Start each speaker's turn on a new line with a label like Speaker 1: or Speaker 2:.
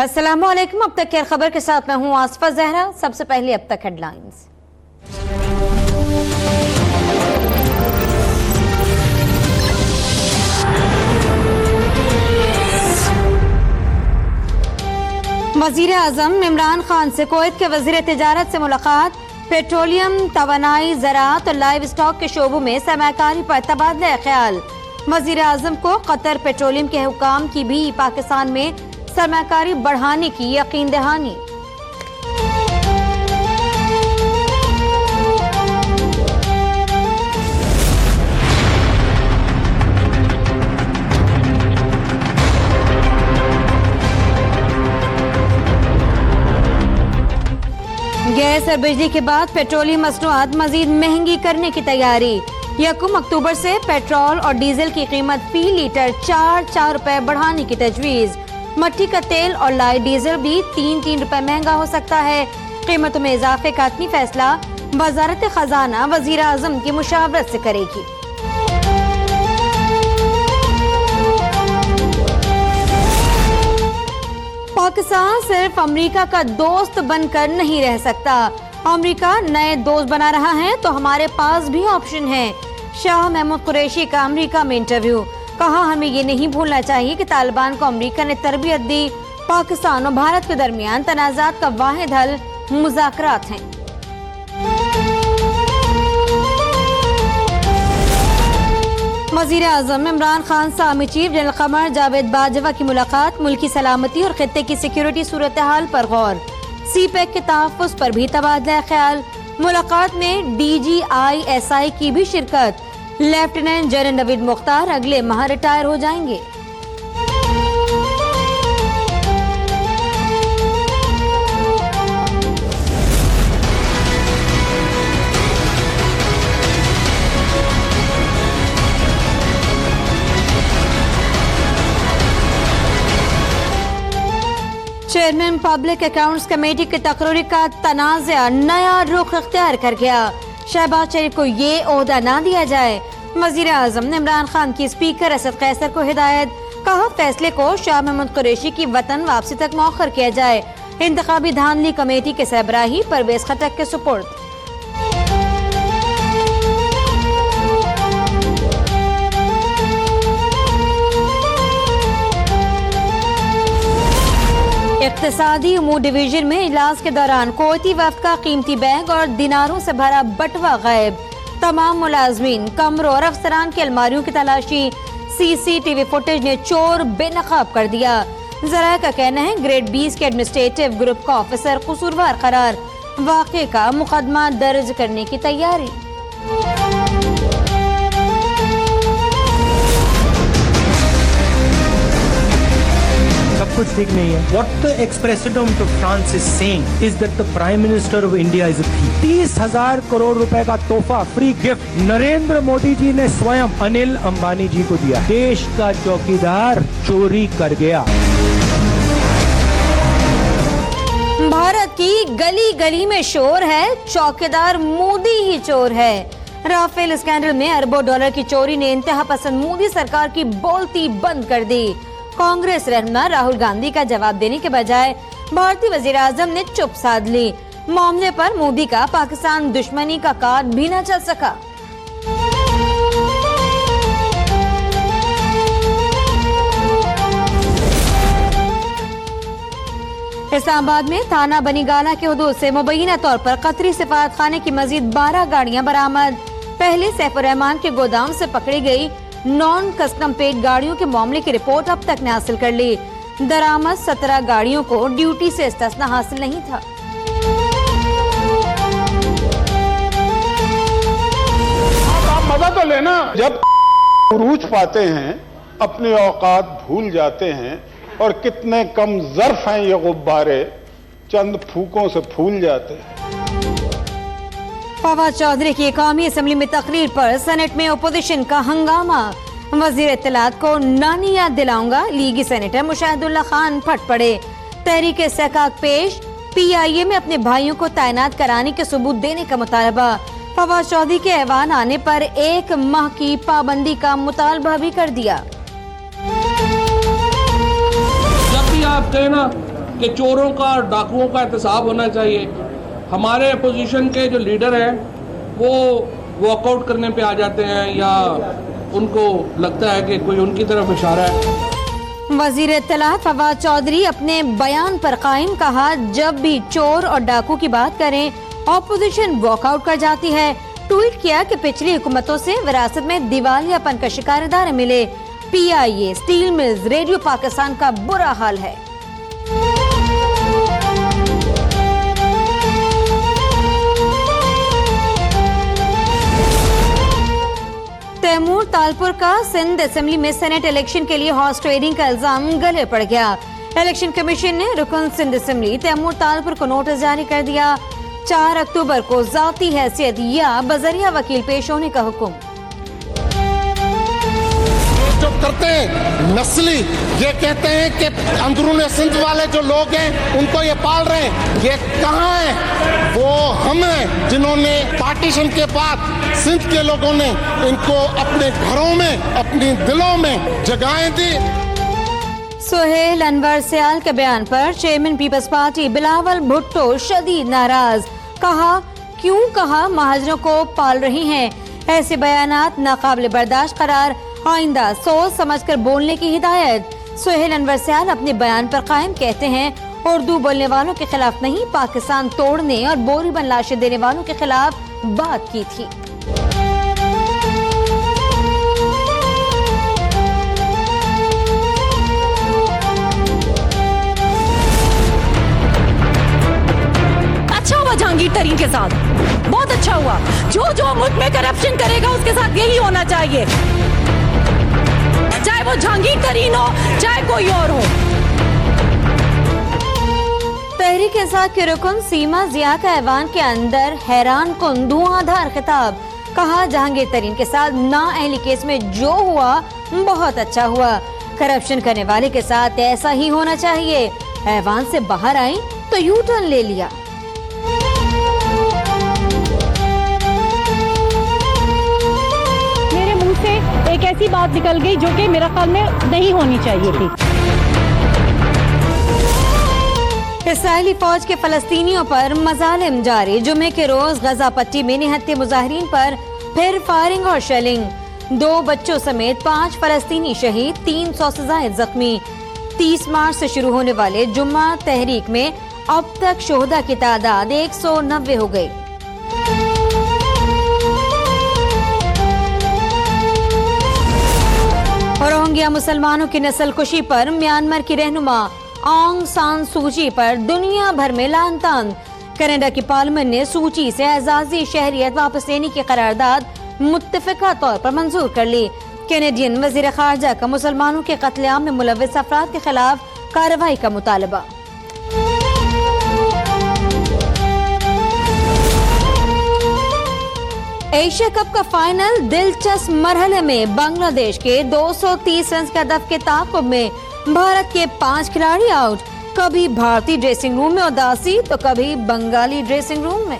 Speaker 1: अस्सलामुअलैकुम। अब तक की खबर के साथ मैं हूं आसफा जहरा। सबसे पहले अब तक हेडलाइंस। वजीर आजम इमरान खान से कुवैत के वजीर तिजारत से मुलाकात। पेट्रोलियम, तवानाई, ज़राअत और लाइव स्टॉक के शोबों में सरमाकारी पर तबादला ख्याल। वजीर आजम को कतर पेट्रोलियम के हुकाम की भी पाकिस्तान में सरमाकारी बढ़ाने की यकीन दहानी। गैस और बिजली के बाद पेट्रोलियम मसनूआत मजीद महंगी करने की तैयारी। 1 अक्टूबर से पेट्रोल और डीजल की कीमत फी लीटर 4 रुपए बढ़ाने की तजवीज। मट्टी का तेल और लाइट डीजल भी 3 रुपए महंगा हो सकता है। कीमतों में इजाफे का हतमी फैसला वजारत खजाना वजीर आजम की मुशावरत से करेगी। पाकिस्तान सिर्फ अमेरिका का दोस्त बनकर नहीं रह सकता। अमेरिका नए दोस्त बना रहा है तो हमारे पास भी ऑप्शन है। शाह महमूद कुरैशी का अमेरिका में इंटरव्यू। कहा, हमें ये नहीं भूलना चाहिए कि तालिबान को अमेरिका ने तरबियत दी। पाकिस्तान और भारत के दरमियान तनाज़ात का वाहिद हल मुज़ाकरात हैं। वज़ीर आज़म इमरान खान से army chief general Qamar Javed Bajwa की मुलाकात। मुल्की सलामती और खित्ते की सिक्योरिटी सूरत हाल पर गौर। सीपैक के तहफ़्फ़ुज़ पर भी तबादला ख्याल। मुलाकात में DGISI की भी शिरकत। लेफ्टिनेंट जनरल नवीद मुख्तार अगले माह रिटायर हो जाएंगे। चेयरमैन पब्लिक अकाउंट्स कमेटी की तकरीर का तनाज़ा नया रुख इख्तियार कर गया। शहबाज शरीफ को ये ओहदा ना दिया जाए। वजीर आजम ने इमरान खान की स्पीकर असद कैसर को हिदायत। कहा, फैसले को शाह महमूद कुरैशी की वतन वापसी तक मौखर किया जाए। इंतखाबी धांधली कमेटी के सरबराही परवेज खटक के सुपुर्द। इक्तिसादी उमूर डिवीजन में इजलास के दौरान कुवैती वफ्द का कीमती बैग और दिनारों से भरा बटवा गायब। तमाम मुलाजमीन, कमरों और अफसरान की अलमारियों की तलाशी। CCTV फुटेज ने चोर बेनकाब कर दिया। जरा का कहना है ग्रेड 20 के एडमिनिस्ट्रेटिव ग्रुप का ऑफिसर कसूरवार करार। वाक़े का मुकदमा दर्ज करने की तैयारी।
Speaker 2: सब कुछ ठीक नहीं है। What the ex-president of France is saying is that the Prime Minister of India is a thief. 30,000 crore रुपए का तोहफा, फ्री गिफ्ट नरेंद्र मोदी जी ने स्वयं अनिल अंबानी जी को दिया। देश का चौकीदार चोरी कर गया।
Speaker 1: भारत की गली गली में शोर है, चौकीदार मोदी ही चोर है। राफेल स्कैंडल में अरबों डॉलर की चोरी ने इंतहा पसंद मोदी सरकार की बोलती बंद कर दी। कांग्रेस रहनुमा राहुल गांधी का जवाब देने के बजाय भारतीय वजीर आजम ने चुप साध ली। मामले पर मोदी का पाकिस्तान दुश्मनी का कार्ड भी न चल सका। इस्लामाबाद में थाना बनीगाला के हुदूद से मुबैना तौर पर कतरी सिफारत खाने की मजीद 12 गाड़ियां बरामद। पहले सैफुर रहमान के गोदाम से पकड़ी गई नॉन कस्टम पेड गाड़ियों के मामले की रिपोर्ट अब तक ने हासिल कर ली। दरामद 17 गाड़ियों को ड्यूटी से इस्तिस्ना हासिल नहीं था।
Speaker 3: आप मजा तो लेना। जब उरूज पाते हैं, अपने औकात भूल जाते हैं और कितने कम ज़र्फ हैं ये गुब्बारे, चंद फूकों से फूल जाते हैं।
Speaker 1: फवाद चौधरी की कौमी असम्बली में तकरीर पर सेनेट में अपोजिशन का हंगामा। वजीर इत्तलात को नानी याद दिलाऊंगा, लीगी सेनेटर मुशाहिदुल्ला खान फट पड़े। तहरीक इस्तेहकाक पेश। PIA में अपने भाइयों को तैनात कराने के सबूत देने का मुतालबा। फवाद चौधरी के ऐवान आने पर 1 माह की पाबंदी का मुतालबा भी कर दिया।
Speaker 4: जब भी आप कहना कि चोरों का और डाकुओं का एहतसाब होना चाहिए। हमारे अपोजिशन के जो लीडर हैं वो वॉकआउट करने पे आ जाते हैं या उनको लगता है कि कोई उनकी तरफ इशारा है।
Speaker 1: वजीर इत्तलात फवाद चौधरी अपने बयान पर कायम, कहा जब भी चोर और डाकू की बात करें ऑपोजिशन वॉकआउट कर जाती है। ट्वीट किया कि पिछली हुकूमतों से विरासत में दिवालियापन का शिकार इदारे मिले। PIA, steel mills, radio Pakistan का बुरा हाल है। तैमूर तालपुर का सिंध असेंबली में सेनेट इलेक्शन के लिए हॉर्स ट्रेडिंग का इल्जाम गले पड़ गया। इलेक्शन कमीशन ने रुकन सिंध असेंबली तैमूर तालपुर को नोटिस जारी कर दिया। 4 अक्टूबर को जाती हैसियत या बजरिया वकील पेश होने का हुक्म।
Speaker 5: जो करते हैं नस्ली, ये कहते हैं कि अंदरूनी सिंध वाले जो लोग हैं उनको ये पाल रहे हैं, ये कहाँ है? वो हम हैं जिन्होंने पार्टीशन के बाद सिंध के लोगों ने इनको अपने घरों में, अपनी दिलों में जगहें दी।
Speaker 1: सुहेल अनवर सियाल के बयान पर chairman Peoples Party Bilawal Bhutto शदीद नाराज, कहा क्यों कहा महाजरों को पाल रही हैं, ऐसे बयानात नाकाबिल बर्दाश्त करार, आइंदा सोच समझकर बोलने की हिदायत। सुहेल अनवर सियाल अपने बयान पर कायम, कहते हैं उर्दू बोलने वालों के खिलाफ नहीं, पाकिस्तान तोड़ने और बोरी बन लाशें देने वालों के खिलाफ बात की थी।
Speaker 6: अच्छा हुआ जहांगीर तरीन के साथ, बहुत अच्छा हुआ। जो मुल्क में करप्शन करेगा उसके साथ यही होना चाहिए, चाहे वो जहांगीर तरीन हो चाहे कोई और हो।
Speaker 1: तहरीक इंसाफ के रुकन सीमा जिया का ऐवान के अंदर हैरान कुन धुआंधार खिताब, कहा जहांगीर तरीन के साथ नाअहली केस में जो हुआ बहुत अच्छा हुआ, करप्शन करने वाले के साथ ऐसा ही होना चाहिए। ऐवान से बाहर आई तो यू टर्न ले लिया।
Speaker 6: मेरे मुंह से एक ऐसी बात निकल गई जो कि मेरा ख्याल में नहीं होनी चाहिए थी।
Speaker 1: इसराइली फौज के फलस्तीनियों पर मजालिम जारी, जुमे के रोज गजा पट्टी में निहत्थे मुजाहिरीन पर फिर फायरिंग और शेलिंग, 2 बच्चों समेत 5 फलस्तीनी शहीद, 300 से ज्यादा जख्मी। 30 मार्च से शुरू होने वाले जुम्मा तहरीक में अब तक शोहदा की तादाद 190 हो गई। रोहिंग्या मुसलमानों की नस्लकुशी पर म्यांमार की रहनुमा आंग सान सूची पर दुनिया भर में लानतान। कनाडा की पार्लियामेंट ने सूची से एजाजी शहरियत वापस लेने की करारदाद मुत्तफिका तौर पर मंजूर कर ली। कैनेडियन वजीर खारजा का मुसलमानों के कत्लेआम में मुलव्विस अफराद के खिलाफ कार्रवाई का मुतालबा। एशिया कप का फाइनल दिलचस्प मरहले में बांग्लादेश के 230 रन के हदफ के ताक़ुब में भारत के 5 खिलाड़ी आउट, कभी भारतीय ड्रेसिंग रूम में उदासी तो कभी बंगाली ड्रेसिंग रूम में।